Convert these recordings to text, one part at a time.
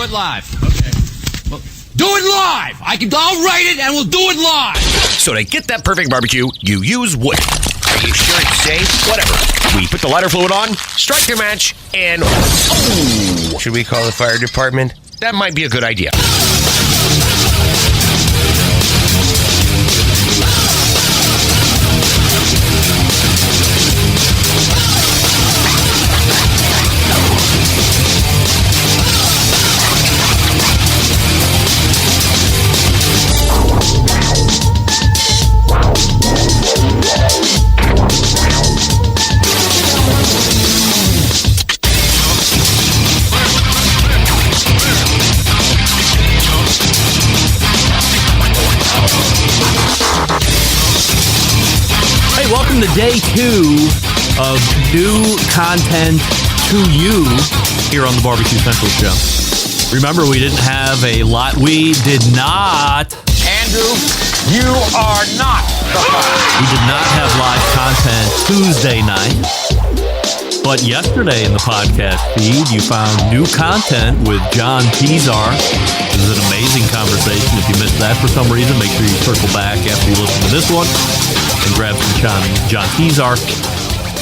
do it live. Okay. Well, do it live! I'll write it and we'll do it live! So to get that perfect barbecue, you use wood. Are you sure it's safe? Whatever. We put the lighter fluid on, strike your match, and... Oh! Should we call the fire department? That might be a good idea. Welcome to day 2 of new content to you here on the Barbecue Central Show. Remember, we didn't have a lot. We did not. Andrew, you are not the fire. We did not have live content Tuesday night. But yesterday in the podcast feed, you found new content with John Tizar. It was an amazing conversation. If you missed that for some reason, make sure you circle back after you listen to this one and grab some John Tizar.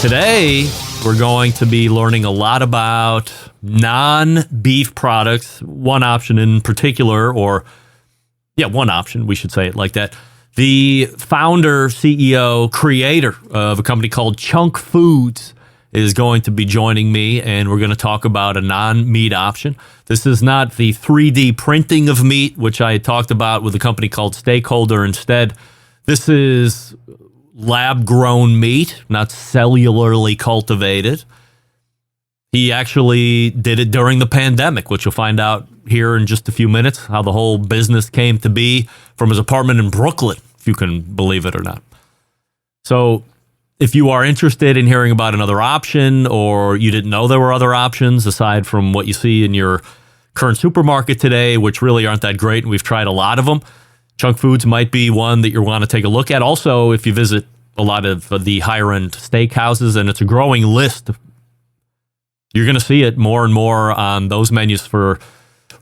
Today, we're going to be learning a lot about non-beef products. One option in particular, one option, we should say it like that. The founder, CEO, creator of a company called Chunk Foods is going to be joining me, and we're going to talk about a non-meat option. This is not the 3D printing of meat, which I had talked about with a company called Stakeholder instead. This is lab-grown meat, not cellularly cultivated. He actually did it during the pandemic, which you'll find out here in just a few minutes, how the whole business came to be from his apartment in Brooklyn, if you can believe it or not. So if you are interested in hearing about another option, or you didn't know there were other options aside from what you see in your current supermarket today, which really aren't that great, and we've tried a lot of them, Chunk Foods might be one that you want to take a look at. Also, if you visit a lot of the higher-end steakhouses, and it's a growing list, you're going to see it more and more on those menus for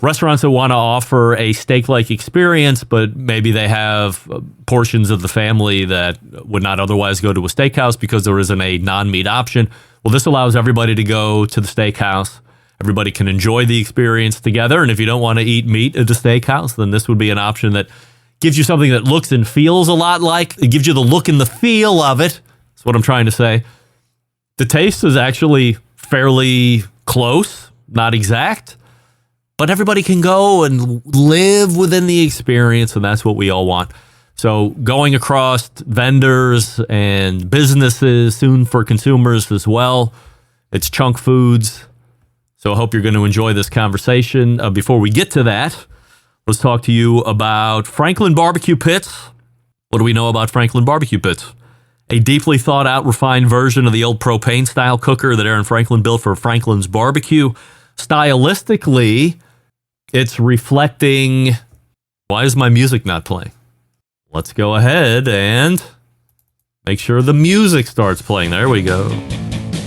restaurants that want to offer a steak-like experience, but maybe they have portions of the family that would not otherwise go to a steakhouse because there isn't a non-meat option. Well, this allows everybody to go to the steakhouse. Everybody can enjoy the experience together, and if you don't want to eat meat at the steakhouse, then this would be an option that gives you something that looks and feels a lot like. It gives you the look and the feel of it. That's what I'm trying to say. The taste is actually fairly close, not exact, but everybody can go and live within the experience, and that's what we all want. So going across vendors and businesses, soon for consumers as well, it's Chunk Foods. So I hope you're going to enjoy this conversation. Before we get to that, let's talk to you about Franklin Barbecue Pits. What do we know about Franklin Barbecue Pits? A deeply thought out, refined version of the old propane-style cooker that Aaron Franklin built for Franklin's Barbecue. Stylistically, it's reflecting... Why is my music not playing? Let's go ahead and make sure the music starts playing. There we go.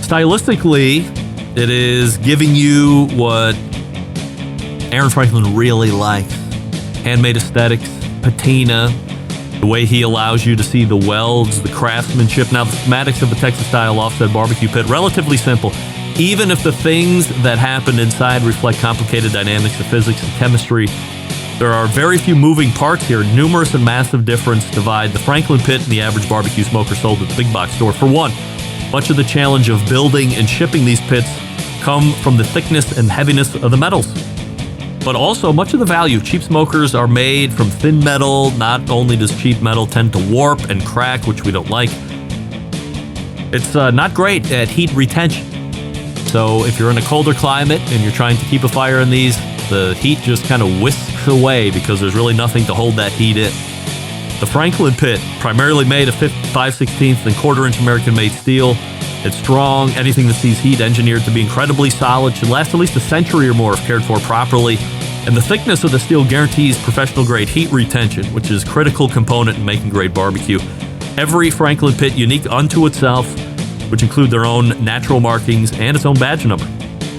Stylistically, it is giving you what Aaron Franklin really likes. Handmade aesthetics, patina, the way he allows you to see the welds, the craftsmanship. Now, the schematics of a Texas-style offset barbecue pit, relatively simple. Even if the things that happen inside reflect complicated dynamics of physics and chemistry, there are very few moving parts here. Numerous and massive differences divide the Franklin pit and the average barbecue smoker sold at the big box store. For one, much of the challenge of building and shipping these pits come from the thickness and heaviness of the metals. But also, much of the value. Cheap smokers are made from thin metal. Not only does cheap metal tend to warp and crack, which we don't like, it's not great at heat retention. So if you're in a colder climate and you're trying to keep a fire in these, the heat just kind of whisks away because there's really nothing to hold that heat in. The Franklin pit, primarily made of 5/16 and quarter-inch American-made steel. It's strong. Anything that sees heat engineered to be incredibly solid should last at least a century or more if cared for properly. And the thickness of the steel guarantees professional-grade heat retention, which is a critical component in making great barbecue. Every Franklin pit unique unto itself, which include their own natural markings and its own badge number.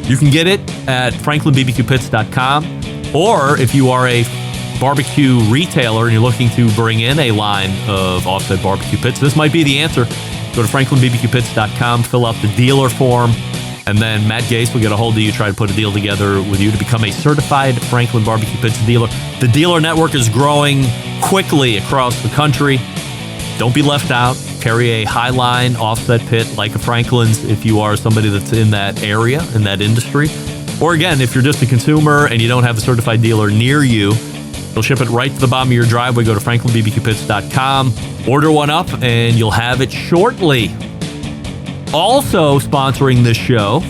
You can get it at franklinbbqpits.com. Or if you are a barbecue retailer and you're looking to bring in a line of offset barbecue pits, this might be the answer. Go to franklinbbqpits.com, fill out the dealer form, and then Matt Gase will get a hold of you, try to put a deal together with you to become a certified Franklin Barbecue Pits dealer. The dealer network is growing quickly across the country. Don't be left out. Carry a Highline offset pit like a Franklin's if you are somebody that's in that area, in that industry. Or again, if you're just a consumer and you don't have a certified dealer near you, they'll ship it right to the bottom of your driveway. Go to franklinbbqpits.com, order one up, and you'll have it shortly. Also sponsoring this show,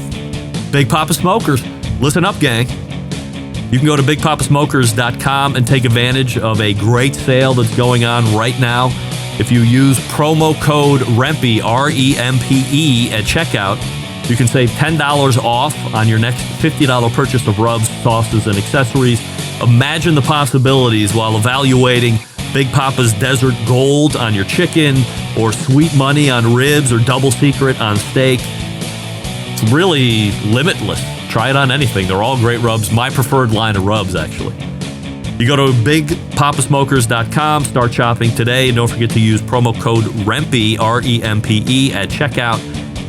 Big Papa Smokers. Listen up, gang. You can go to bigpapasmokers.com and take advantage of a great sale that's going on right now. If you use promo code REMPE, R-E-M-P-E, at checkout, you can save $10 off on your next $50 purchase of rubs, sauces, and accessories. Imagine the possibilities while evaluating Big Papa's Desert Gold on your chicken, or Sweet Money on ribs, or Double Secret on steak. It's really limitless. Try it on anything. They're all great rubs. My preferred line of rubs, actually. You go to bigpapasmokers.com, start shopping today, and don't forget to use promo code REMPE, R-E-M-P-E, at checkout,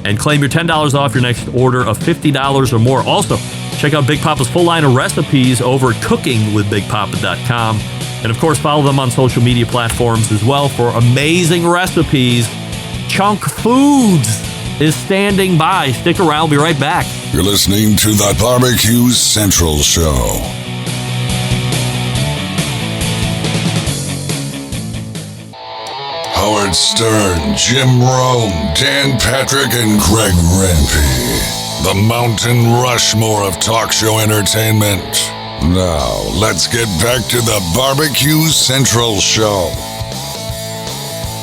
and claim your $10 off your next order of $50 or more. Also, check out Big Papa's full line of recipes over at cookingwithbigpapa.com. And of course, follow them on social media platforms as well for amazing recipes. Chunk Foods is standing by. Stick around. We'll be right back. You're listening to the Barbecue Central Show. Howard Stern, Jim Rome, Dan Patrick, and Greg Rempe. The Mountain Rushmore of talk show entertainment. Now, let's get back to the Barbecue Central Show.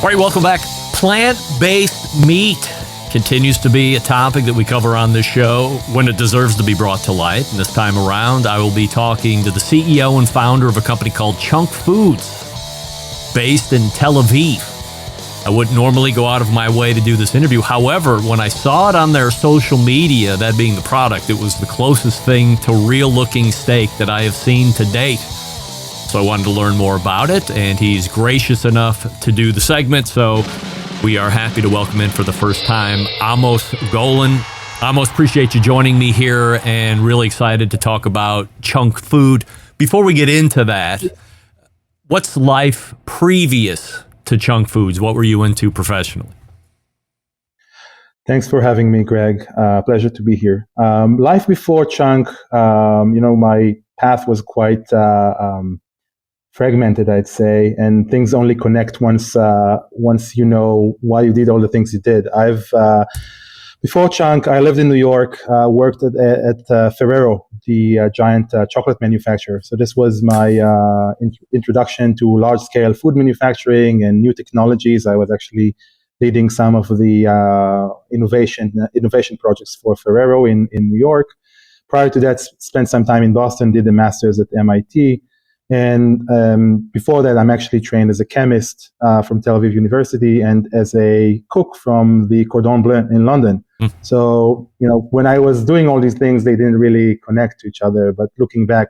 All right, welcome back. Plant-based meat continues to be a topic that we cover on this show when it deserves to be brought to light. And this time around, I will be talking to the CEO and founder of a company called Chunk Foods, based in Tel Aviv. I wouldn't normally go out of my way to do this interview. However, when I saw it on their social media, that being the product, it was the closest thing to real-looking steak that I have seen to date. So I wanted to learn more about it, and he's gracious enough to do the segment. So we are happy to welcome in for the first time Amos Goaln. Amos, appreciate you joining me here, and really excited to talk about Chunk Food. Before we get into that, what's life previous to Chunk Foods? What were you into professionally? Thanks for having me, Greg. Pleasure to be here. Life before Chunk, my path was quite fragmented, I'd say, and things only connect once you know why you did all the things you did. Before Chunk, I lived in New York, worked at Ferrero, the giant chocolate manufacturer. So this was my introduction to large-scale food manufacturing and new technologies. I was actually leading some of the innovation projects for Ferrero in New York. Prior to that, spent some time in Boston, did a master's at MIT. And before that, I'm actually trained as a chemist from Tel Aviv University and as a cook from the Cordon Bleu in London. So, when I was doing all these things, they didn't really connect to each other. But looking back,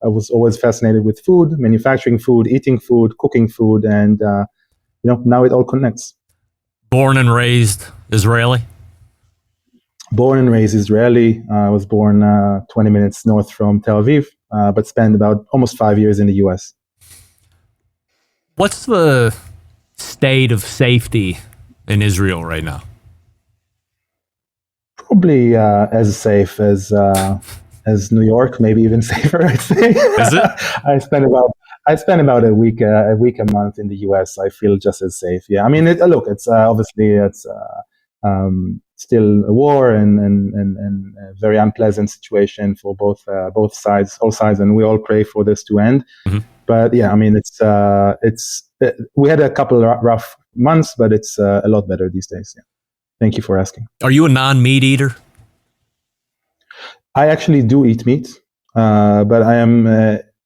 I was always fascinated with food, manufacturing food, eating food, cooking food, and now it all connects. Born and raised Israeli? Born and raised Israeli. I was born 20 minutes north from Tel Aviv, but spent about almost 5 years in the U.S. What's the state of safety in Israel right now? Probably as safe as New York, maybe even safer, I'd say. Is it? I spent about a week a month in the U.S. I feel just as safe. Yeah, I mean, it's obviously still a war and a very unpleasant situation for both sides, all sides, and we all pray for this to end. Mm-hmm. But yeah, I mean, we had a couple of rough months, but it's a lot better these days. Yeah. Thank you for asking. Are you a non-meat eater? I actually do eat meat, but I am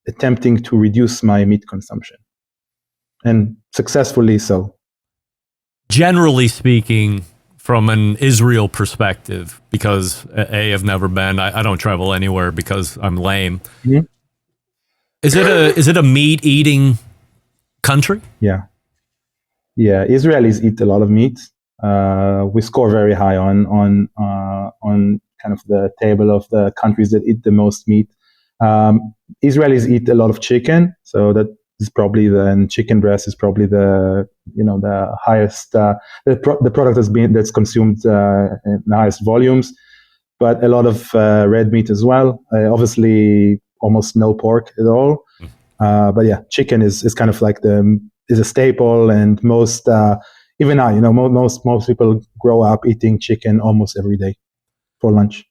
attempting to reduce my meat consumption, and successfully so. Generally speaking, from an Israel perspective, because I've never been, I don't travel anywhere because I'm lame. Mm-hmm. Is it a meat eating country? Yeah. Israelis eat a lot of meat. We score very high on kind of the table of the countries that eat the most meat. Israelis eat a lot of chicken, so that is probably and chicken breast is probably the highest the product that's consumed in the highest volumes. But a lot of red meat as well. Obviously, almost no pork at all. But yeah, chicken is kind of like is a staple, and most even now, most people grow up eating chicken almost every day for lunch.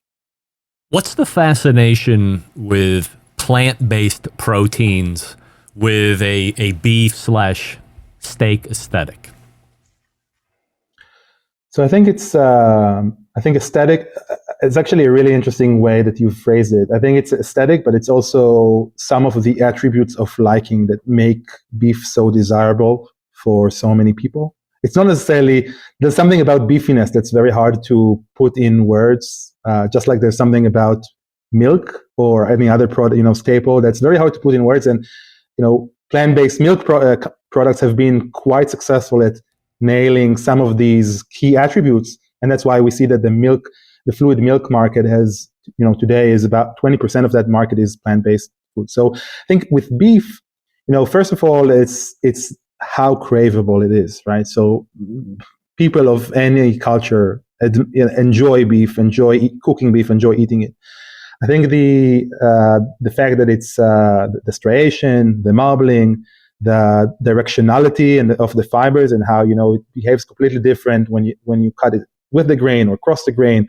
What's the fascination with plant-based proteins with a beef/steak aesthetic? So I think aesthetic. It's actually a really interesting way that you phrased it. I think it's aesthetic, but it's also some of the attributes of liking that make beef so desirable for so many people. It's not necessarily, there's something about beefiness that's very hard to put in words, just like there's something about milk or any other product, staple that's very hard to put in words. And, plant-based milk products have been quite successful at nailing some of these key attributes. And that's why we see that the fluid milk market has, today is about 20% of that market is plant-based food. So I think with beef, first of all, it's how craveable it is, right? So people of any culture enjoy beef, enjoy cooking beef, enjoy eating it. I think the fact that it's the striation, the marbling, the directionality of the fibers, and how it behaves completely different when you cut it with the grain or across the grain,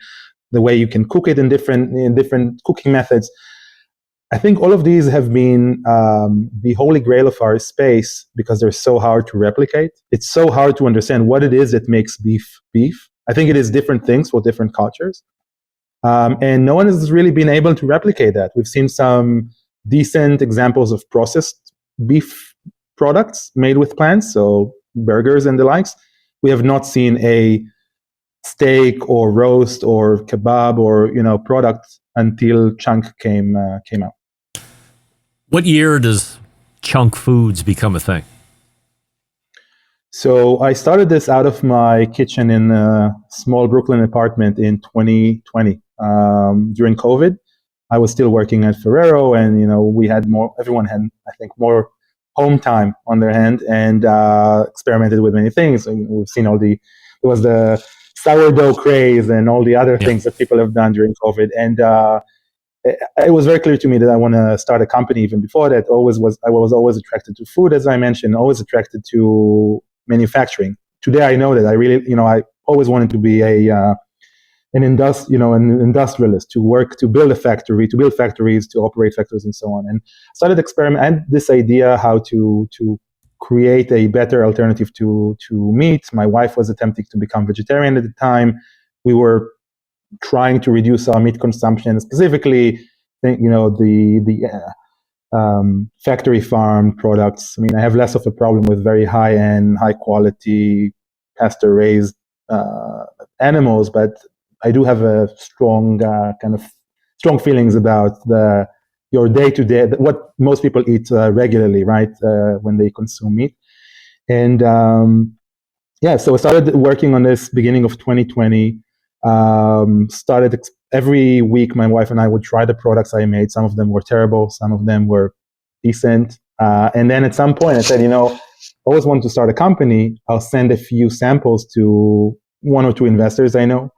the way you can cook it in different cooking methods. I think all of these have been the holy grail of our space because they're so hard to replicate. It's so hard to understand what it is that makes beef beef. I think it is different things for different cultures. And no one has really been able to replicate that. We've seen some decent examples of processed beef products made with plants, so burgers and the likes. We have not seen a steak or roast or kebab or product until chunk came out. What year does chunk foods become a thing? So I started this out of my kitchen in a small Brooklyn apartment in 2020 during COVID. I was still working at Ferrero, and everyone had, I think, more home time on their hand, and experimented with many things. And we've seen there was the sourdough craze and all the other things that people have done during COVID. And it was very clear to me that I want to start a company. Even before that, I was always attracted to food, as I mentioned, always attracted to manufacturing. Today, I know that I really, I always wanted to be an industrialist, to build a factory, to build factories, to operate factories, and so on. And started experimenting. I had this idea how to create a better alternative to meat. My wife was attempting to become vegetarian at the time. We were trying to reduce our meat consumption, specifically, the factory farm products. I mean, I have less of a problem with very high-end, high-quality, pasture-raised animals, but I do have a strong strong feelings about your day-to-day, what most people eat regularly, right, when they consume meat. And so I started working on this beginning of 2020. Every week, my wife and I would try the products I made. Some of them were terrible, some of them were decent. And then at some point I said, I always wanted to start a company. I'll send a few samples to one or two investors I know.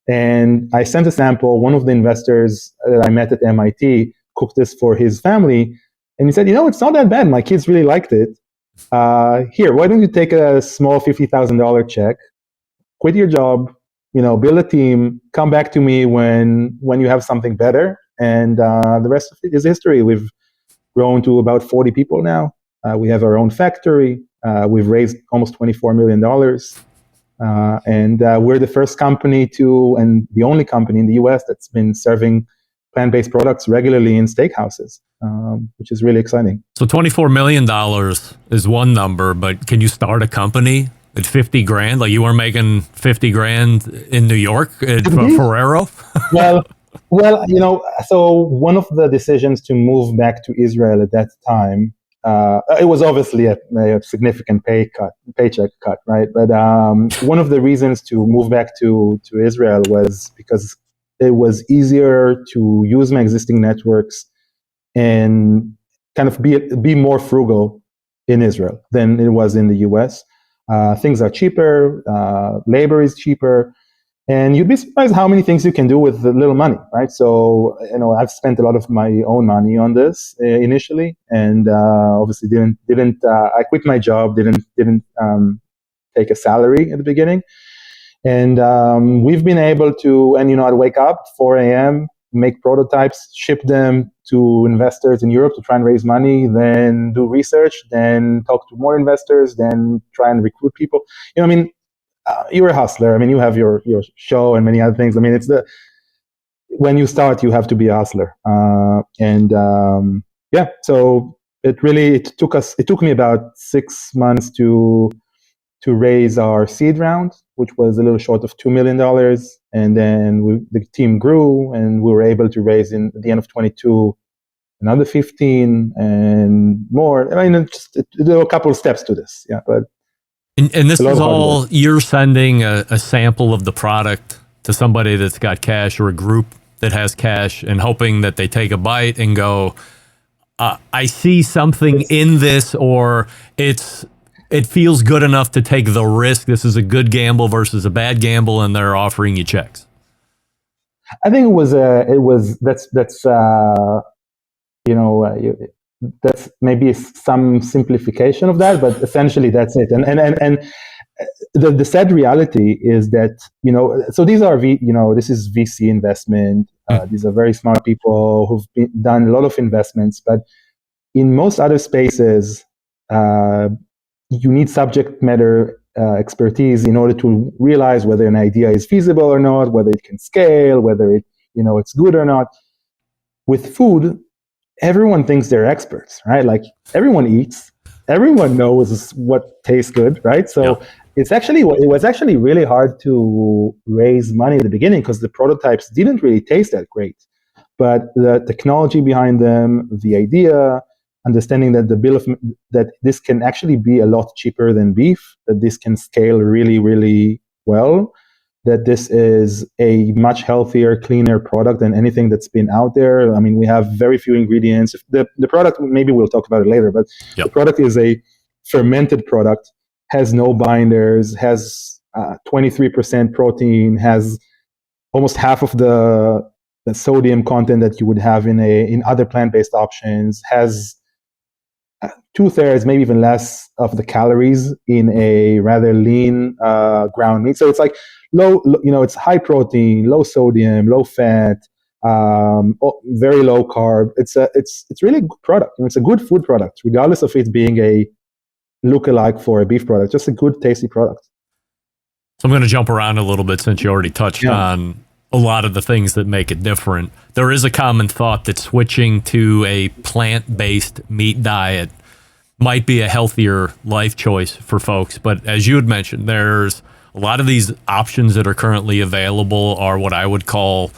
And I sent a sample. One of the investors that I met at MIT cooked this for his family. And he said, it's not that bad. My kids really liked it. Here, why don't you take a small $50,000 check, quit your job, build a team, come back to me when you have something better. And the rest of it is history. We've grown to about 40 people now. We have our own factory. We've raised almost $24 million. And we're the first company and the only company in the US that's been serving plant-based products regularly in steakhouses, which is really exciting. So $24 million is one number, but can you start a company at 50 grand? Like you were making 50 grand in New York at Ferrero? Well, Well, so one of the decisions to move back to Israel at that time, it was obviously a significant paycheck cut, right? But one of the reasons to move back to Israel was because it was easier to use my existing networks and kind of be more frugal in Israel than it was in the US. Things are cheaper, labor is cheaper, and you'd be surprised how many things you can do with little money, right? So, I've spent a lot of my own money on this initially, and obviously didn't. I quit my job, didn't take a salary at the beginning, and we've been able to. And I'd wake up 4 a.m., make prototypes, ship them to investors in Europe to try and raise money, then do research, then talk to more investors, then try and recruit people. You're a hustler. I mean, you have your show and many other things. I mean, when you start, you have to be a hustler. So it took me about 6 months to raise our seed round, which was a little short of $2 million. And then the team grew, and we were able to raise at the end of 22 another 15 and more. I mean, there were a couple of steps to this. Yeah, but And this is all, you're sending a sample of the product to somebody that's got cash or a group that has cash and hoping that they take a bite and go, I see something in this, or it feels good enough to take the risk. This is a good gamble versus a bad gamble, and they're offering you checks. I think that's maybe some simplification of that, but essentially that's it. And the sad reality is that, so these are this is VC investment. These are very smart people who've done a lot of investments, but in most other spaces, you need subject matter expertise in order to realize whether an idea is feasible or not, whether it can scale, whether it's good or not. With food, everyone thinks they're experts, right? Like everyone eats, everyone knows what tastes good, right? So it was actually really hard to raise money at the beginning because the prototypes didn't really taste that great. But the technology behind them, the idea, understanding that that this can actually be a lot cheaper than beef, that this can scale really, really well, that this is a much healthier, cleaner product than anything that's been out there. I mean, we have very few ingredients. The product, maybe we'll talk about it later, but the product is a fermented product, has no binders, has 23% protein, has almost half of the sodium content that you would have in other plant-based options, has 2/3, maybe even less of the calories in a rather lean ground meat. So it's like it's high protein, low sodium, low fat, very low carb. It's really a good product. It's a good food product, regardless of it being a lookalike for a beef product. Just a good, tasty product. So I'm going to jump around a little bit since you already touched on a lot of the things that make it different. There is a common thought that switching to a plant-based meat diet might be a healthier life choice for folks. But as you had mentioned, there's a lot of these options that are currently available are what I would call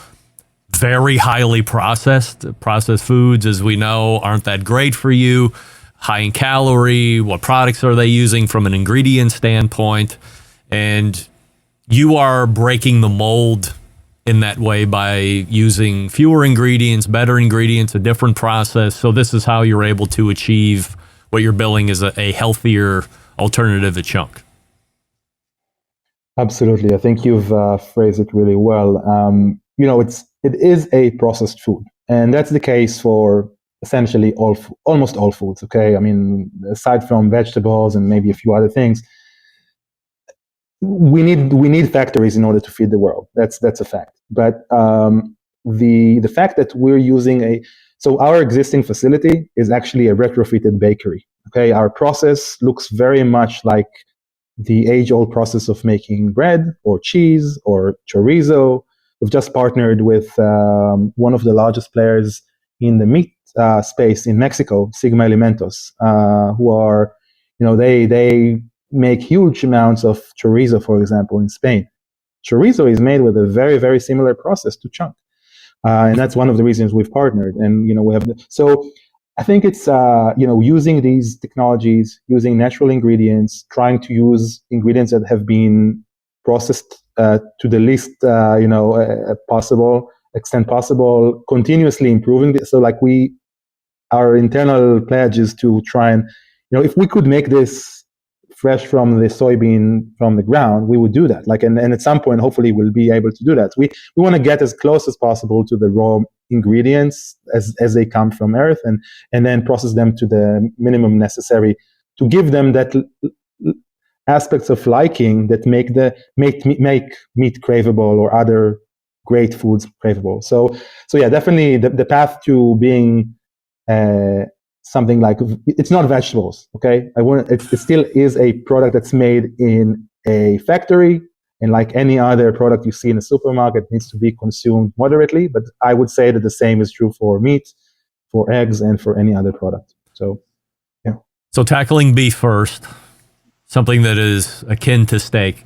very highly processed. Processed foods, as we know, aren't that great for you. High in calorie. What products are they using from an ingredient standpoint? And you are breaking the mold in that way by using fewer ingredients, better ingredients, a different process. So this is how you're able to achieve what you're billing is a healthier alternative at chunk. Absolutely. I think you've phrased it really well. It is a processed food, and that's the case for essentially almost all foods. Okay. I mean, aside from vegetables and maybe a few other things, we need factories in order to feed the world. That's a fact. But the fact that we're using so our existing facility is actually a retrofitted bakery. Okay, our process looks very much like the age-old process of making bread or cheese or chorizo. We've just partnered with one of the largest players in the meat space in Mexico, Sigma Alimentos, who are, they make huge amounts of chorizo, for example, in Spain. Chorizo is made with a very, very similar process to chunk. And that's one of the reasons we've partnered. And we have so I think it's using these technologies, using natural ingredients, trying to use ingredients that have been processed to the least possible extent possible, continuously improving it. So like our internal pledge is to try and if we could make this fresh from the soybean from the ground, we would do that. Like and at some point, hopefully, we'll be able to do that. We want to get as close as possible to the raw ingredients as they come from earth, and then process them to the minimum necessary to give them that aspects of liking that make meat craveable or other great foods craveable. So yeah, definitely the path to being something like it's not vegetables. Okay, it still is a product that's made in a factory, and like any other product you see in a supermarket, needs to be consumed moderately. But I would say that the same is true for meat, for eggs, and for any other product. So yeah. So tackling beef first, something that is akin to steak,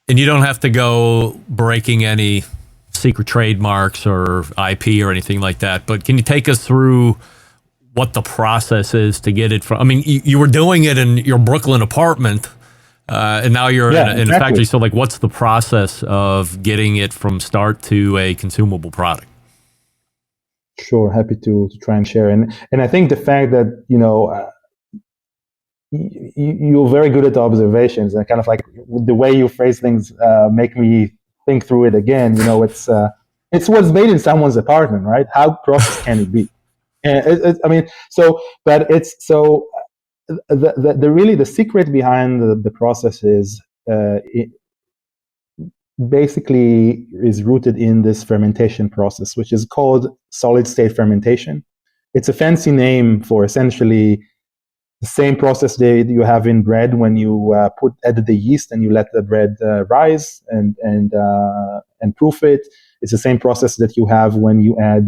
and you don't have to go breaking any secret trademarks or IP or anything like that. But can you take us through what the process is to get it from? I mean, you were doing it in your Brooklyn apartment, and now you're in a factory. So, like, what's the process of getting it from start to a consumable product? Sure, happy to try and share. And I think the fact that you're very good at observations, and kind of like the way you phrase things make me think through it again. It's what's made in someone's apartment, right? How processed can it be? And the secret behind the process is basically is rooted in this fermentation process, which is called solid state fermentation. It's a fancy name for essentially the same process that you have in bread when you add the yeast and you let the bread rise and proof it. It's the same process that you have when you add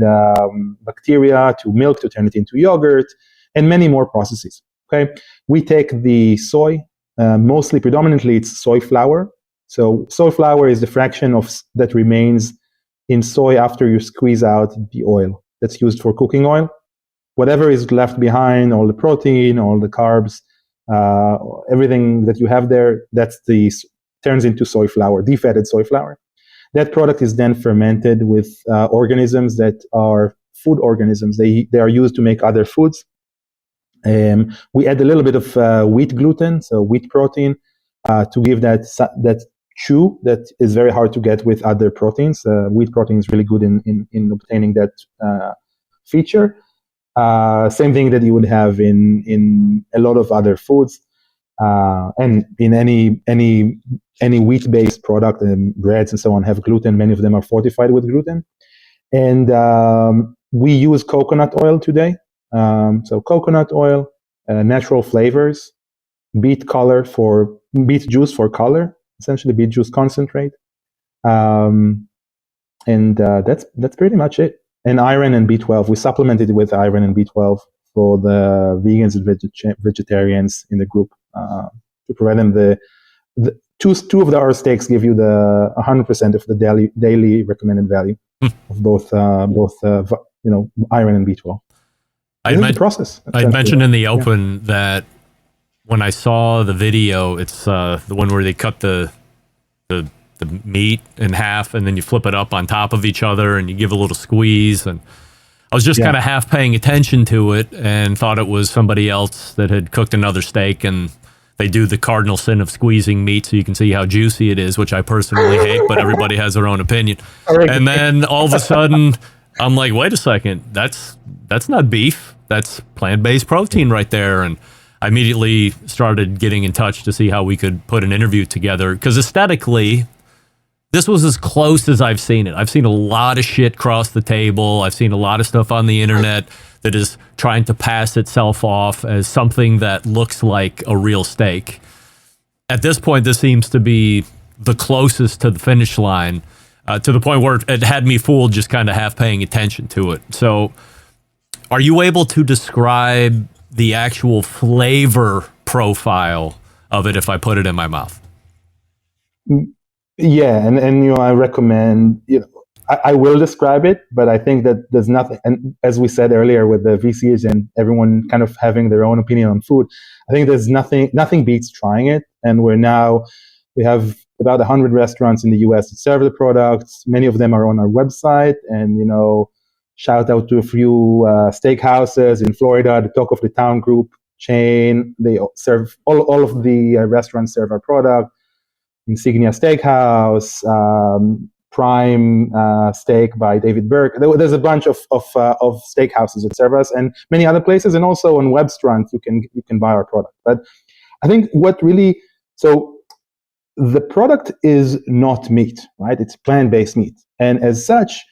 bacteria to milk to turn it into yogurt, and many more processes. Okay, we take the soy, predominantly it's soy flour. So soy flour is the fraction that remains in soy after you squeeze out the oil that's used for cooking oil. Whatever is left behind, all the protein, all the carbs, everything that you have there, turns into soy flour, defatted soy flour. That product is then fermented with organisms that are food organisms. They are used to make other foods. We add a little bit of wheat gluten, so wheat protein, to give that chew that is very hard to get with other proteins. Wheat protein is really good in obtaining that feature. Same thing that you would have in a lot of other foods, and in any wheat-based product, and breads and so on have gluten. Many of them are fortified with gluten, and we use coconut oil today. So coconut oil, natural flavors, beet juice for color, essentially beet juice concentrate, and that's pretty much it. And iron and B12. We supplemented it with iron and B12 for the vegans and vegetarians in the group to provide them the two of our steaks give you the 100% of the daily recommended value of both iron and B12. The process. I'd mentioned in the open that when I saw the video, it's the one where they cut the meat in half and then you flip it up on top of each other and you give a little squeeze. And I was just kind of half paying attention to it and thought it was somebody else that had cooked another steak, and they do the cardinal sin of squeezing meat so you can see how juicy it is, which I personally hate, but everybody has their own opinion. And then all of a sudden I'm like, wait a second, that's not beef. That's plant-based protein right there. And I immediately started getting in touch to see how we could put an interview together, because aesthetically, this was as close as I've seen it. I've seen a lot of shit cross the table. I've seen a lot of stuff on the internet that is trying to pass itself off as something that looks like a real steak. At this point, this seems to be the closest to the finish line, to the point where it had me fooled just kind of half paying attention to it. So are you able to describe the actual flavor profile of it if I put it in my mouth? Yeah, and I recommend, I will describe it, but I think that there's nothing. And as we said earlier, with the VCs and everyone kind of having their own opinion on food, I think there's nothing beats trying it. And we have about 100 restaurants in the US that serve the products. Many of them are on our website, and shout out to a few steakhouses in Florida, the Talk of the Town group chain. They serve all of the restaurants serve our product. Insignia Steakhouse, Prime Steak by David Burke. There's a bunch of steakhouses that serve us, and many other places, and also on Webstrand you can buy our product. But I think the product is not meat, right? It's plant-based meat, and as such,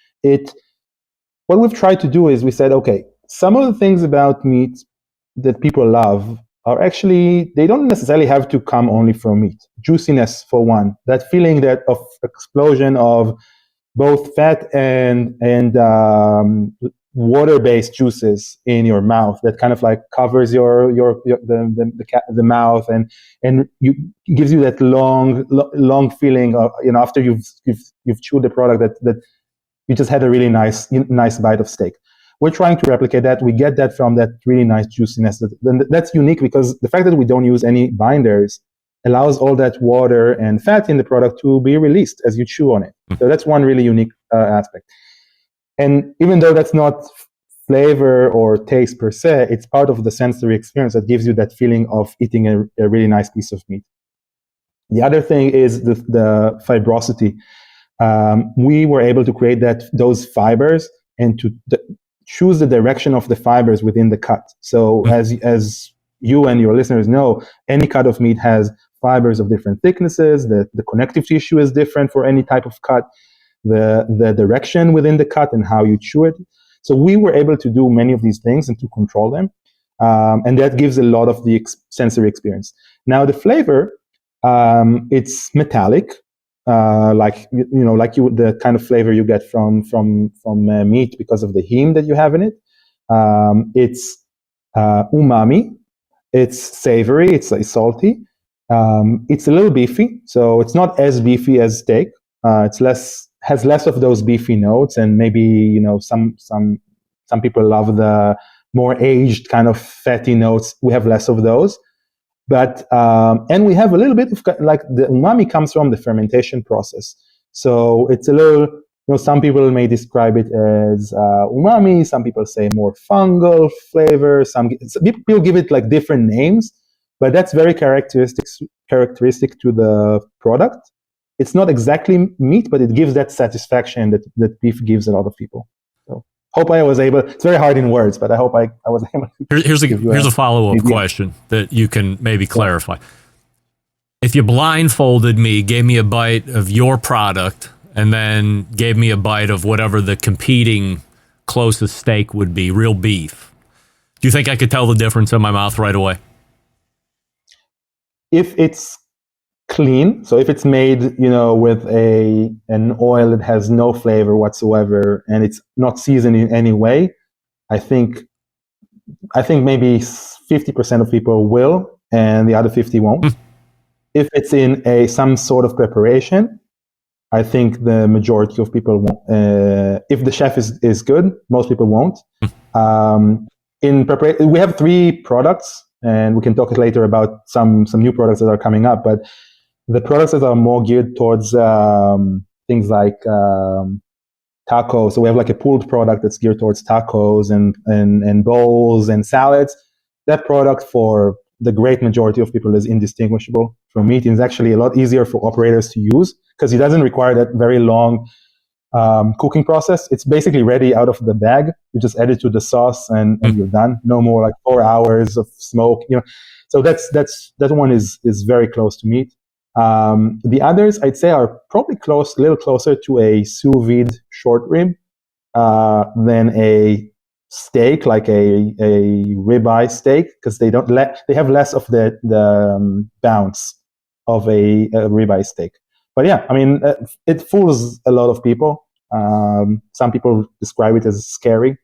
what we've tried to do is we said, okay, some of the things about meat that people love are actually, they don't necessarily have to come only from meat. Juiciness, for one, that feeling of explosion of both fat and water-based juices in your mouth that kind of like covers the mouth and gives you that long feeling of, after you've chewed the product that you just had a really nice bite of steak. We're trying to replicate that. We get that from that really nice juiciness. That's unique because the fact that we don't use any binders allows all that water and fat in the product to be released as you chew on it. So that's one really unique aspect. And even though that's not flavor or taste per se, it's part of the sensory experience that gives you that feeling of eating a really nice piece of meat. The other thing is the fibrosity. We were able to create those fibers and to choose the direction of the fibers within the cut. So as you and your listeners know, any cut of meat has fibers of different thicknesses. The connective tissue is different for any type of cut. The direction within the cut and how you chew it. So we were able to do many of these things and to control them. And that gives a lot of the sensory experience. Now the flavor, it's metallic. The kind of flavor you get from meat because of the heme that you have in it. It's umami. It's savory. It's salty. It's a little beefy, so it's not as beefy as steak. Has less of those beefy notes, and maybe some people love the more aged kind of fatty notes. We have less of those. But and we have a little bit of like the umami comes from the fermentation process. So it's a little, some people may describe it as umami. Some people say more fungal flavor. Some people give it like different names, but that's very characteristic to the product. It's not exactly meat, but it gives that satisfaction that beef gives a lot of people. So hope I was able. It's very hard in words, but I hope I was able to. Here's a follow-up question that you can maybe clarify. If you blindfolded me, gave me a bite of your product, and then gave me a bite of whatever the competing closest steak would be, real beef, do you think I could tell the difference in my mouth right away? If it's clean, so if it's made, with an oil that has no flavor whatsoever and it's not seasoned in any way, I think maybe 50% of people will, and the other 50 won't. If it's in some sort of preparation, I think the majority of people won't. If the chef is good, most people won't. In preparation, we have 3 products, and we can talk later about some new products that are coming up, but the products that are more geared towards things like tacos. So we have like a pulled product that's geared towards tacos and bowls and salads. That product for the great majority of people is indistinguishable from meat. It's actually a lot easier for operators to use because it doesn't require that very long cooking process. It's basically ready out of the bag. You just add it to the sauce and you're done. No more like 4 hours of smoke. So that one is very close to meat. The others, I'd say, are probably a little closer to a sous vide short rib than a steak, like a ribeye steak, because they have less of the bounce of a ribeye steak. But yeah, I mean, it fools a lot of people. Some people describe it as scary.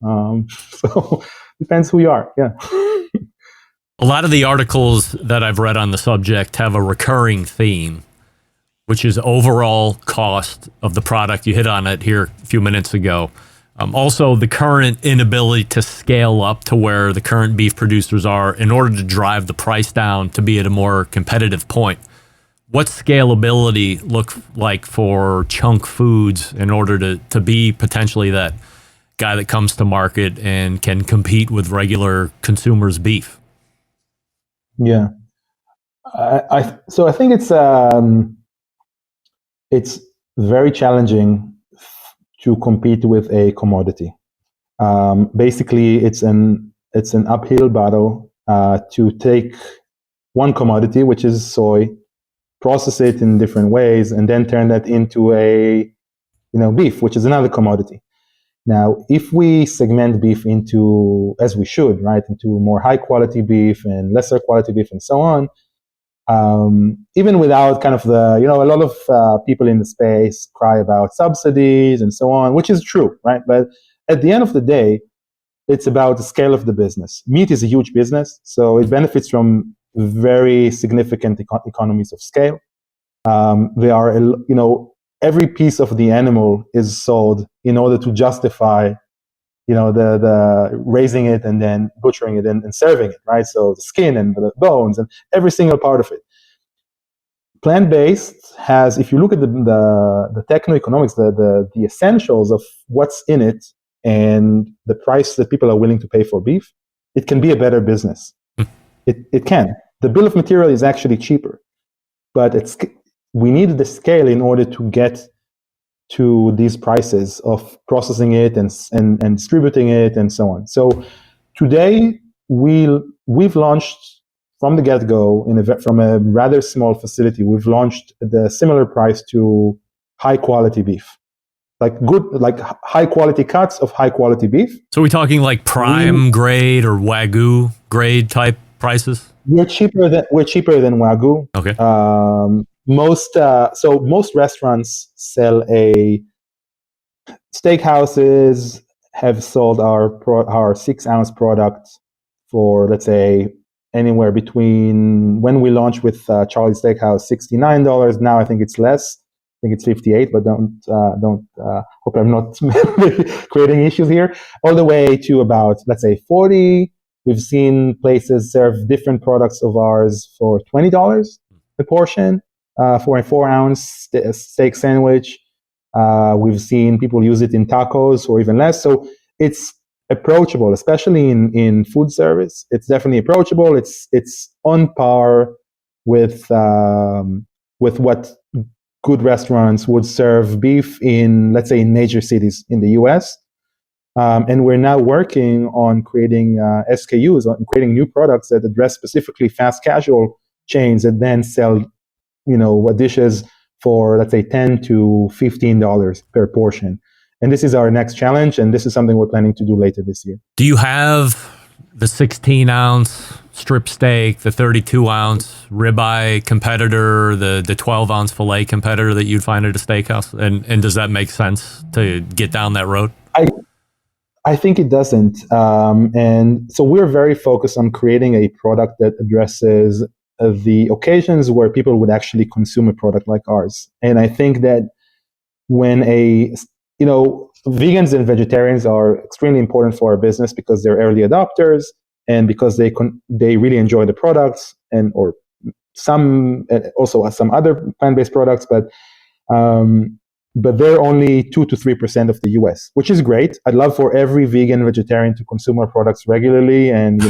So depends who you are. Yeah. A lot of the articles that I've read on the subject have a recurring theme, which is overall cost of the product. You hit on it here a few minutes ago. Also, the current inability to scale up to where the current beef producers are in order to drive the price down to be at a more competitive point. What's scalability look like for Chunk Foods in order to be potentially that guy that comes to market and can compete with regular consumers' beef? Yeah. So I think it's very challenging to compete with a commodity. Basically, it's an uphill battle to take one commodity, which is soy, process it in different ways, and then turn that into beef, which is another commodity. Now, if we segment beef into, as we should, right, into more high quality beef and lesser quality beef and so on, even without kind of a lot of people in the space cry about subsidies and so on, which is true, right? But at the end of the day, it's about the scale of the business. Meat is a huge business, so it benefits from very significant economies of scale. There are, every piece of the animal is sold in order to justify, the raising it and then butchering it and serving it, right? So the skin and the bones and every single part of it. Plant-based has, if you look at the techno-economics, the essentials of what's in it and the price that people are willing to pay for beef, it can be a better business. It can. The bill of material is actually cheaper, but we need the scale in order to get to these prices of processing it and distributing it and so on. So today we've launched from the get-go from a rather small facility. We've launched the similar price to high quality beef, like high quality cuts of high quality beef. So we're talking like prime grade or Wagyu grade type prices? We're cheaper than Wagyu. Okay. Most restaurants sell steakhouses have sold our 6-ounce product for, let's say, anywhere between, when we launched with Charlie's Steakhouse, $69. Now I think it's less. I think it's $58, but don't hope I'm not creating issues here. All the way to about, let's say, $40. We've seen places serve different products of ours for $20 a portion for a 4-ounce steak sandwich. We've seen people use it in tacos or even less. So it's approachable, especially in food service. It's definitely approachable. It's on par with what good restaurants would serve beef in, let's say, in major cities in the US. And we're now working on creating SKUs, on creating new products that address specifically fast casual chains that then sell, dishes for, let's say, $10 to $15 per portion. And this is our next challenge, and this is something we're planning to do later this year. Do you have the 16-ounce strip steak, the 32-ounce ribeye competitor, the 12-ounce filet competitor that you'd find at a steakhouse? And does that make sense to get down that road? I think it doesn't. And so we're very focused on creating a product that addresses the occasions where people would actually consume a product like ours. And I think that when vegans and vegetarians are extremely important for our business because they're early adopters and because they really enjoy the products or some other plant-based products, but they're only 2 to 3% of the US, which is great. I'd love for every vegan vegetarian to consume our products regularly, and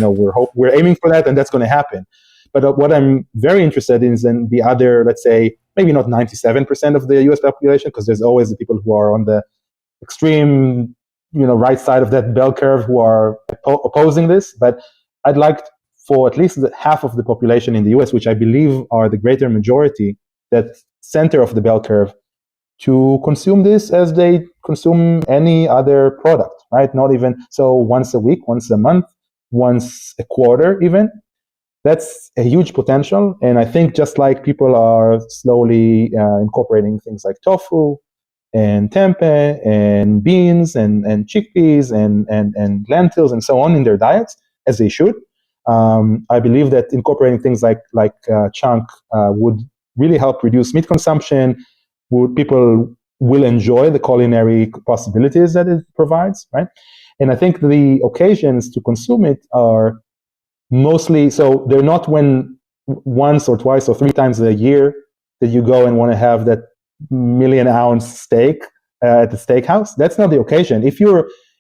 we're aiming for that, and that's going to happen. But what I'm very interested in is in the other, let's say, maybe not 97% of the US population, because there's always the people who are on the extreme, right side of that bell curve who are opposing this. But I'd like for at least half of the population in the US, which I believe are the greater majority, that center of the bell curve, to consume this as they consume any other product, right? Not even so once a week, once a month, once a quarter even. That's a huge potential. And I think just like people are slowly incorporating things like tofu and tempeh and beans and chickpeas and lentils and so on in their diets, as they should, I believe that incorporating things like chunk would really help reduce meat consumption. People will enjoy the culinary possibilities that it provides, right? And I think the occasions to consume it are mostly, so they're not when once or twice or three times a year that you go and want to have that 1,000,000-ounce steak at the steakhouse. That's not the occasion.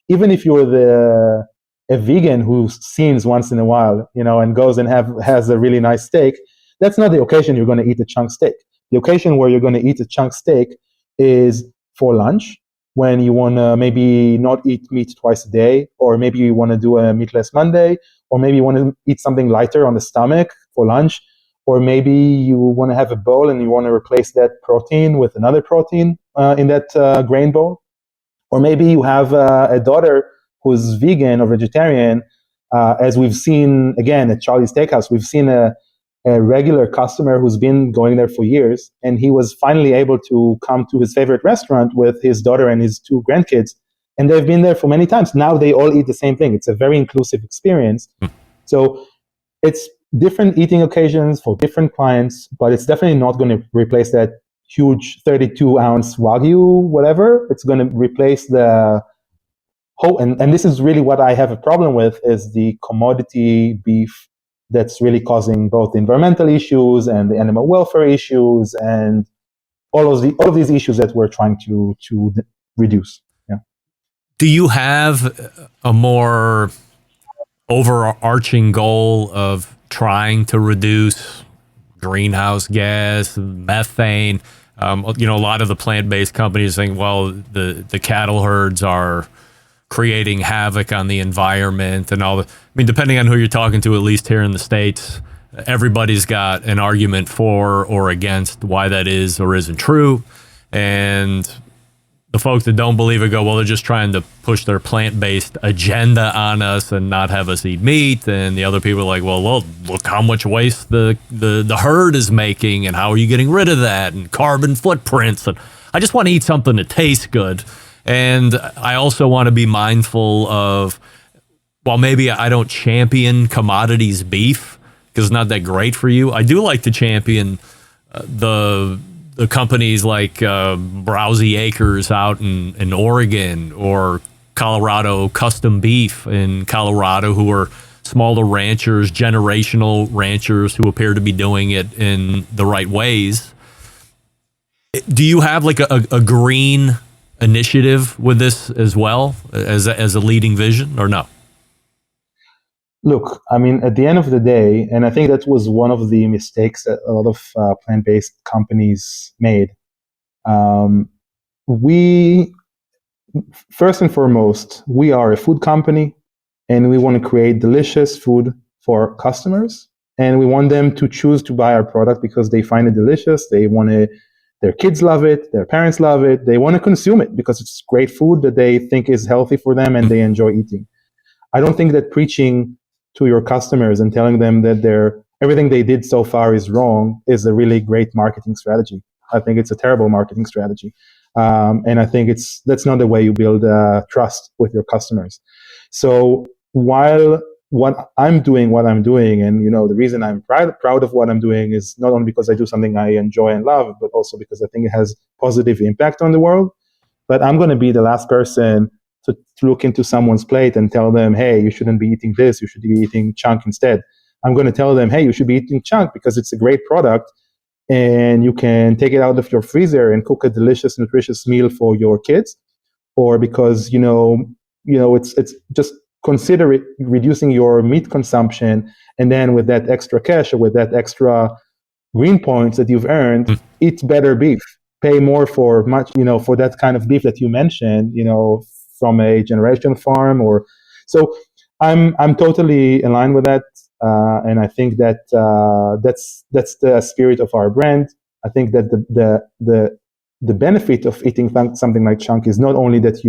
Even if you're a vegan who sins once in a while, and goes and has a really nice steak, that's not the occasion you're going to eat a chunk steak. The occasion where you're going to eat a chunk steak is for lunch, when you want to maybe not eat meat twice a day, or maybe you want to do a meatless Monday, or maybe you want to eat something lighter on the stomach for lunch, or maybe you want to have a bowl and you want to replace that protein with another protein in that grain bowl. Or maybe you have a daughter who's vegan or vegetarian, as we've seen, again, at Charlie's Steakhouse. We've seen a regular customer who's been going there for years, and he was finally able to come to his favorite restaurant with his daughter and his 2 grandkids, and they've been there for many times. Now they all eat the same thing. It's a very inclusive experience. So it's different eating occasions for different clients, but it's definitely not going to replace that huge 32-ounce Wagyu, whatever. It's going to replace the whole, and this is really what I have a problem with, is the commodity beef that's really causing both the environmental issues and the animal welfare issues and all of these issues that we're trying to reduce. Yeah. Do you have a more overarching goal of trying to reduce greenhouse gas, methane? A lot of the plant-based companies think, well, the cattle herds are creating havoc on the environment and all. I mean, depending on who you're talking to, at least here in the States, everybody's got an argument for or against why that is or isn't true. And the folks that don't believe it go, well, they're just trying to push their plant-based agenda on us and not have us eat meat. And the other people are like, well, look how much waste the herd is making, and how are you getting rid of that, and carbon footprints. And I just want to eat something that tastes good. And I also want to be mindful of, while maybe I don't champion commodities beef because it's not that great for you, I do like to champion the companies like Browsey Acres out in Oregon, or Colorado Custom Beef in Colorado, who are smaller ranchers, generational ranchers who appear to be doing it in the right ways. Do you have like a green initiative with this as well, as a leading vision, or no? Look, I mean, at the end of the day, and I think that was one of the mistakes that a lot of plant-based companies made. We, first and foremost, we are a food company, and we want to create delicious food for customers, and we want them to choose to buy our product because they find it delicious. They want to. Their kids love it. Their parents love it. They want to consume it because it's great food that they think is healthy for them and they enjoy eating. I don't think that preaching to your customers and telling them that everything they did so far is wrong is a really great marketing strategy. I think it's a terrible marketing strategy. And I think that's not the way you build trust with your customers. So while what I'm doing, and the reason I'm proud of what I'm doing is not only because I do something I enjoy and love, but also because I think it has positive impact on the world. But I'm going to be the last person to look into someone's plate and tell them, hey, you shouldn't be eating this, you should be eating chunk instead. I'm going to tell them, hey, you should be eating chunk because it's a great product and you can take it out of your freezer and cook a delicious, nutritious meal for your kids, or because it's just consider it reducing your meat consumption, and then with that extra cash or with that extra green points that you've earned, eat better beef, pay more for for that kind of beef that you mentioned, from a generation farm. Or so I'm totally in line with that, and I think that that's the spirit of our brand. I think that the benefit of eating something like chunk is not only that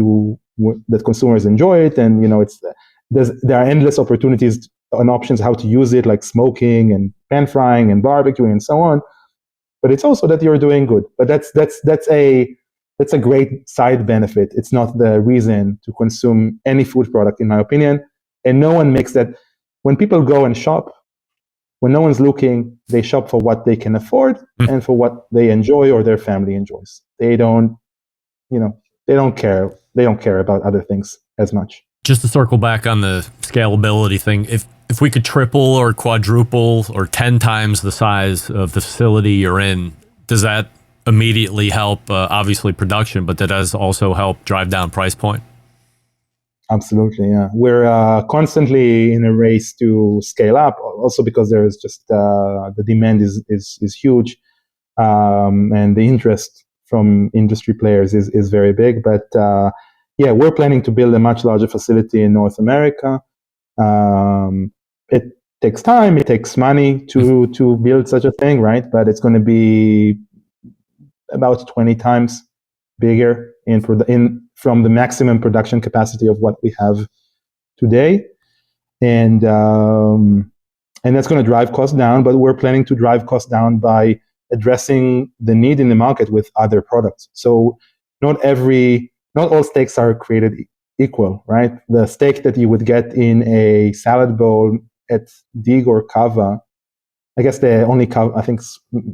that consumers enjoy it, and there are endless opportunities and options how to use it, like smoking and pan frying and barbecuing and so on. But it's also that you're doing good. But that's a great side benefit. It's not the reason to consume any food product, in my opinion. And no one makes that. When people go and shop, when no one's looking, they shop for what they can afford and for what they enjoy or their family enjoys. They don't, they don't care. They don't care about other things as much. Just to circle back on the scalability thing, if we could triple or quadruple or 10 times the size of the facility you're in, does that immediately help, obviously, production, but that does also help drive down price point? Absolutely, yeah. We're constantly in a race to scale up, also because there is just the demand is huge, and the interest from industry players is very big. But yeah, we're planning to build a much larger facility in North America. It takes time, it takes money to build such a thing, right? But it's going to be about 20 times bigger from the maximum production capacity of what we have today, and that's going to drive costs down. But we're planning to drive costs down by addressing the need in the market with other products. So not all steaks are created equal, right? The steak that you would get in a salad bowl at Dig or Kava, I guess the only Kava, I think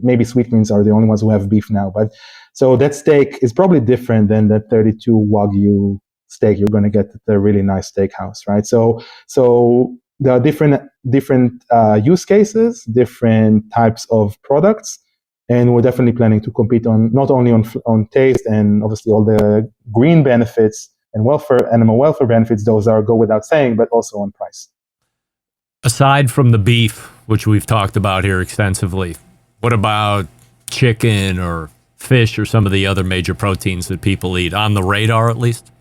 maybe Sweetgreens are the only ones who have beef now. But so that steak is probably different than the 32 Wagyu steak you're going to get at a really nice steakhouse, right? So there are different use cases, different types of products, and we're definitely planning to compete on not only on taste and obviously all the green benefits and animal welfare benefits, those go without saying, but also on price. Aside from the beef, which we've talked about here extensively, what about chicken or fish or some of the other major proteins that people eat? On the radar, at least?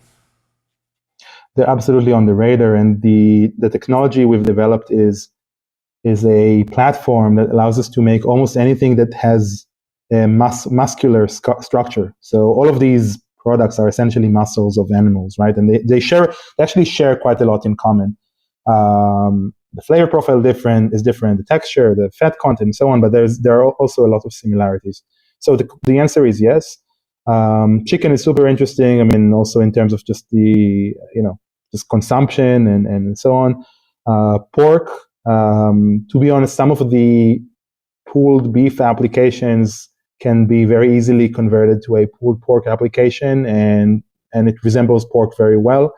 They're absolutely on the radar, and the technology we've developed is a platform that allows us to make almost anything that has a muscular structure. So all of these products are essentially muscles of animals, right? And they actually share quite a lot in common. The flavor profile is different, the texture, the fat content, and so on. But there are also a lot of similarities. So the answer is yes. Chicken is super interesting. I mean, also in terms of just just consumption and so on. Pork, to be honest, some of the pulled beef applications can be very easily converted to a pulled pork application, and it resembles pork very well.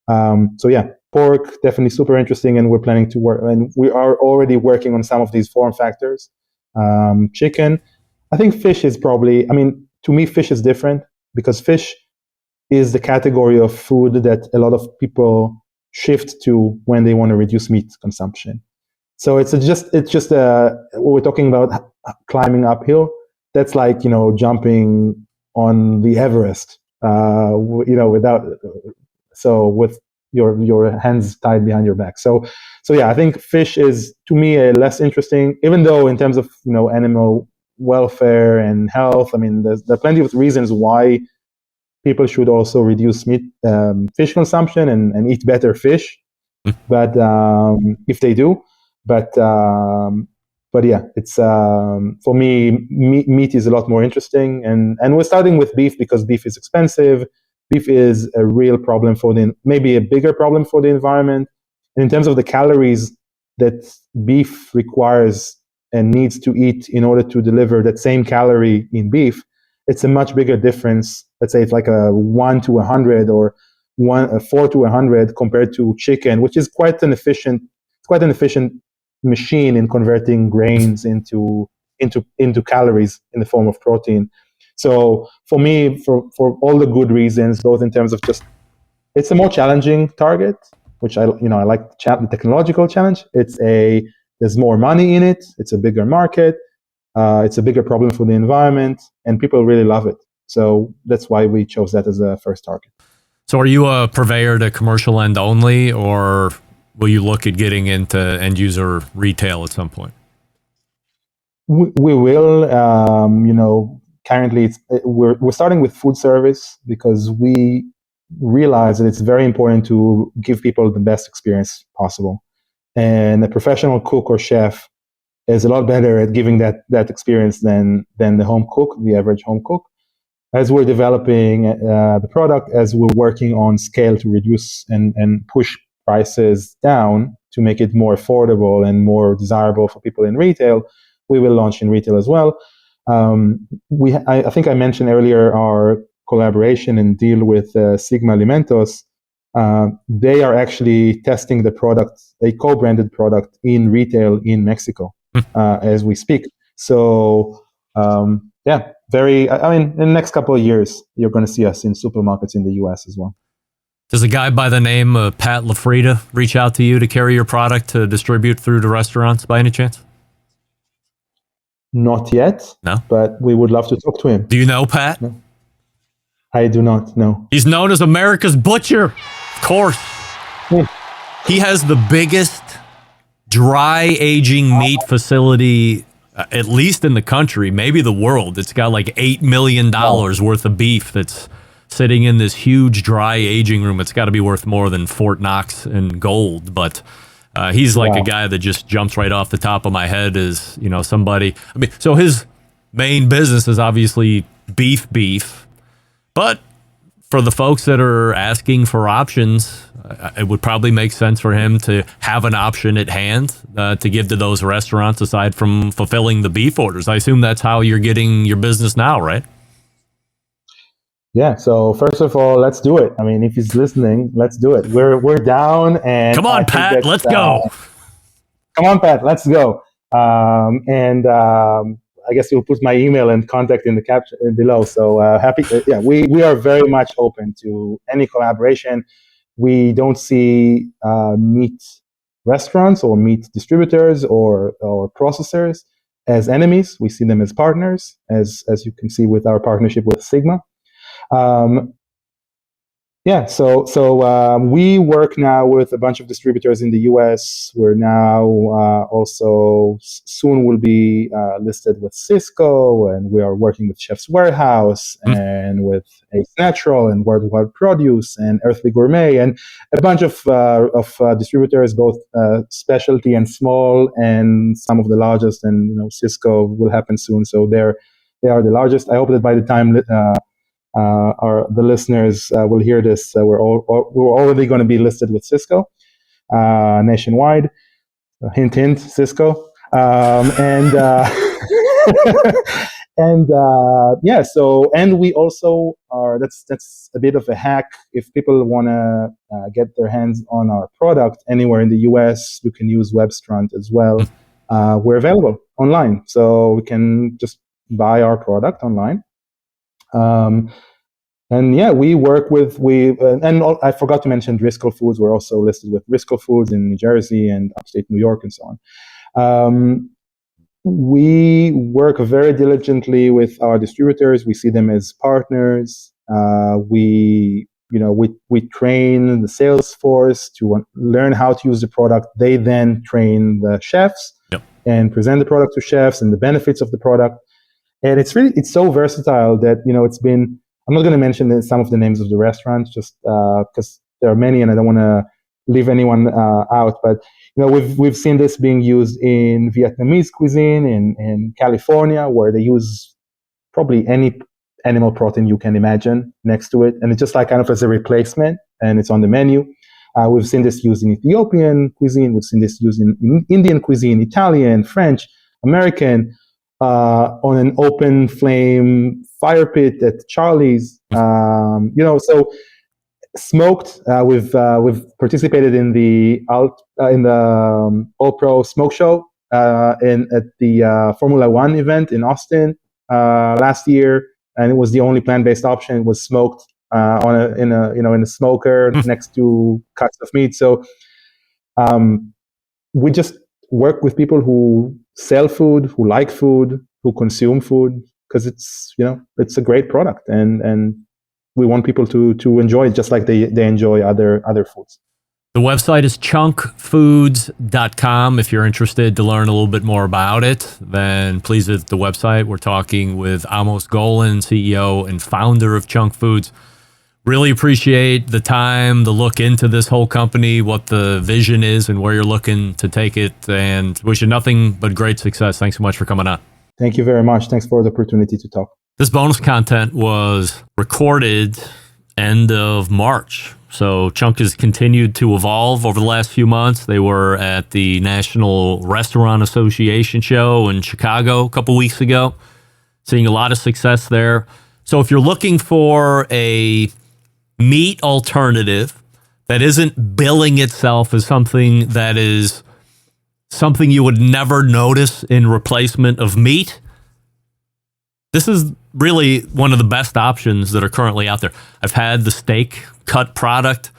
So yeah, pork definitely super interesting, and we're planning to work, and we are already working on some of these form factors. Chicken, I think fish is probably, to me, fish is different because fish is the category of food that a lot of people shift to when they want to reduce meat consumption. So it's just we're talking about climbing uphill. That's like, jumping on the Everest, with your hands tied behind your back. So yeah, I think fish is, to me, a less interesting, even though in terms of, animal welfare and health, there are plenty of reasons why people should also reduce fish consumption and eat better fish. But if they do, but yeah, it's for me, meat is a lot more interesting, and we're starting with beef because beef is expensive. Beef is a real problem maybe a bigger problem for the environment. And in terms of the calories that beef requires and needs to eat in order to deliver that same calorie in beef, it's a much bigger difference. Let's say it's like a 1 to 100 or 4 to 100 compared to chicken, which is quite an efficient machine in converting grains into calories in the form of protein. So for me, for all the good reasons, both in terms of just, it's a more challenging target, which I like the technological challenge. There's more money in it. It's a bigger market. It's a bigger problem for the environment, and people really love it. So that's why we chose that as a first target. So are you a purveyor to commercial end only, or will you look at getting into end user retail at some point? We will. Currently we're starting with food service because we realize that it's very important to give people the best experience possible. And a professional cook or chef is a lot better at giving that experience than the home cook, the average home cook. As we're developing the product, as we're working on scale to reduce and push prices down, to make it more affordable and more desirable for people in retail, we will launch in retail as well. I think I mentioned earlier our collaboration and deal with Sigma Alimentos. They are actually testing the product, a co-branded product in retail in Mexico as we speak. So in the next couple of years, you're going to see us in supermarkets in the US as well. Does a guy by the name of Pat LaFrida reach out to you to carry your product to distribute through the restaurants by any chance? Not yet. No? But we would love to talk to him. Do you know Pat? No. I do not know. He's known as America's Butcher. Of course. Yeah. He has the biggest dry aging meat facility, at least in the country, maybe the world. It's got like $8 million worth of beef that's sitting in this huge dry aging room. It's got to be worth more than Fort Knox and gold, but he's like a guy that just jumps right off the top of my head as, somebody. I mean, so his main business is obviously beef, but for the folks that are asking for options, it would probably make sense for him to have an option at hand to give to those restaurants aside from fulfilling the beef orders. I assume that's how you're getting your business now, right? Yeah. So first of all, let's do it. I mean, if he's listening, let's do it. We're down, and come on, Pat, let's go. Come on, Pat, let's go. I guess you'll put my email and contact in the caption below. So happy. We are very much open to any collaboration. We don't see meat restaurants or meat distributors or processors as enemies. We see them as partners, as you can see with our partnership with Sigma. So we work now with a bunch of distributors in the US. We're now also soon will be listed with Cisco, and we are working with Chef's Warehouse and with Ace Natural and Worldwide Produce and Earthly Gourmet and a bunch of distributors, both specialty and small, and some of the largest. And Cisco will happen soon, so they are the largest. I hope that by the time the listeners will hear this, we're already going to be listed with Cisco nationwide. Hint, hint, Cisco. And we also are. That's a bit of a hack. If people want to get their hands on our product anywhere in the US, you can use Webstrant as well. We're available online, so we can just buy our product online. We work with I forgot to mention Driscoll Foods. We're also listed with Driscoll Foods in New Jersey and upstate New York and so on. We work very diligently with our distributors. We see them as partners. We train the sales force to learn how to use the product. They then train the chefs and present the product to chefs and the benefits of the product. And it's so versatile that, it's been, I'm not going to mention some of the names of the restaurants just because there are many and I don't want to leave anyone out. But, we've seen this being used in Vietnamese cuisine in California, where they use probably any animal protein you can imagine next to it. And it's just like kind of as a replacement, and it's on the menu. We've seen this used in Ethiopian cuisine. We've seen this used in Indian cuisine, Italian, French, American, on an open flame fire pit at Charlie's. So smoked. We've participated in the All Pro Smoke Show at the Formula One event in Austin last year, and it was the only plant-based option. It was smoked in a smoker next to cuts of meat. So we just work with people who sell food, who like food, who consume food, because it's a great product, and we want people to enjoy it just like they enjoy other foods. The website is chunkfoods.com. If you're interested to learn a little bit more about it, then please visit the website. We're talking with Amos Goaln, CEO and founder of Chunk Foods. Really appreciate the time, the look into this whole company, what the vision is and where you're looking to take it, and wish you nothing but great success. Thanks so much for coming on. Thank you very much. Thanks for the opportunity to talk. This bonus content was recorded end of March. So Chunk has continued to evolve over the last few months. They were at the National Restaurant Association show in Chicago a couple weeks ago, seeing a lot of success there. So if you're looking for a meat alternative that isn't billing itself as something that is something you would never notice in replacement of meat, this is really one of the best options that are currently out there. I've had the steak cut product,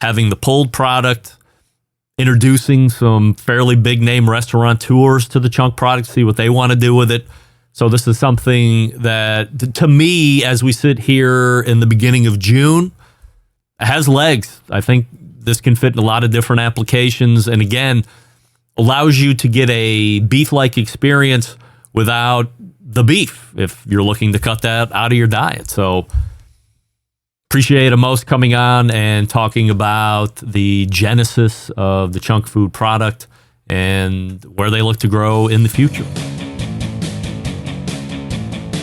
having the pulled product, introducing some fairly big name restaurateurs to the Chunk product, see what they want to do with it. So this is something that, to me, as we sit here in the beginning of June, has legs. I think this can fit in a lot of different applications. And again, allows you to get a beef-like experience without the beef if you're looking to cut that out of your diet. So appreciate Amos coming on and talking about the genesis of the Chunk food product and where they look to grow in the future.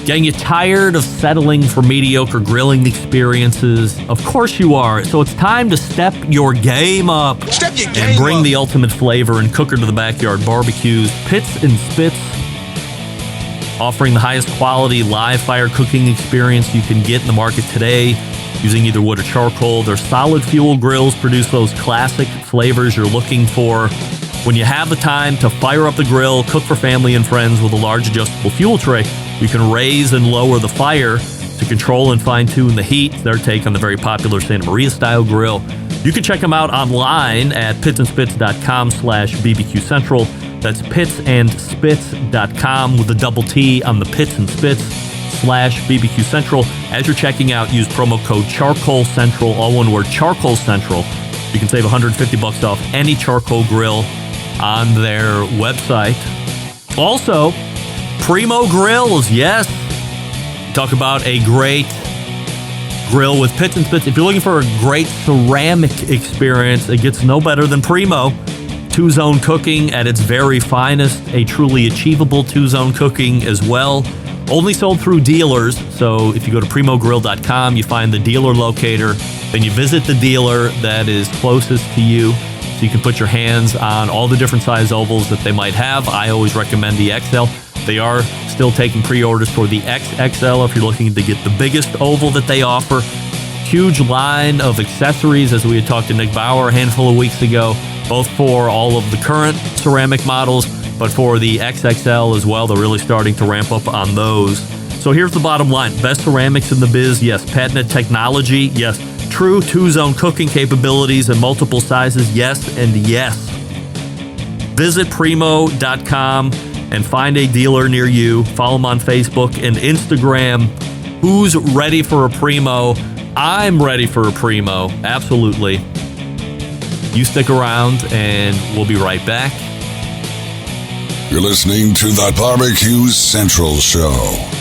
Getting you tired of settling for mediocre grilling experiences? Of course you are. So it's time to step your game up and bring the ultimate flavor and cooker to the backyard barbecues. Pits and Spits, offering the highest quality live fire cooking experience you can get in the market today, using either wood or charcoal. Their solid fuel grills produce those classic flavors you're looking for. When you have the time to fire up the grill, cook for family and friends with a large adjustable fuel tray, you can raise and lower the fire to control and fine-tune the heat. Their take on the very popular Santa Maria-style grill. You can check them out online at pitsandspits.com/BBQ Central. That's pitsandspits.com with a double T on the Pits and Spits/BBQ Central. As you're checking out, use promo code Charcoal Central, all one word, Charcoal Central. You can save $150 off any charcoal grill on their website. Also, Primo Grills, yes. Talk about a great grill with Pits and Spits. If you're looking for a great ceramic experience, it gets no better than Primo. Two-zone cooking at its very finest, a truly achievable two-zone cooking as well. Only sold through dealers, so if you go to primogrill.com, you find the dealer locator, then you visit the dealer that is closest to you, so you can put your hands on all the different size ovals that they might have. I always recommend the XL. They are still taking pre-orders for the XXL if you're looking to get the biggest oval that they offer. Huge line of accessories, as we had talked to Nick Bauer a handful of weeks ago, both for all of the current ceramic models, but for the XXL as well. They're really starting to ramp up on those. So here's the bottom line. Best ceramics in the biz, yes. Patented technology, yes. True two-zone cooking capabilities in multiple sizes, yes and yes. Visit primo.com and find a dealer near you. Follow them on Facebook and Instagram. Who's ready for a Primo? I'm ready for a Primo, absolutely. You stick around and we'll be right back. You're listening to the Barbecue Central Show.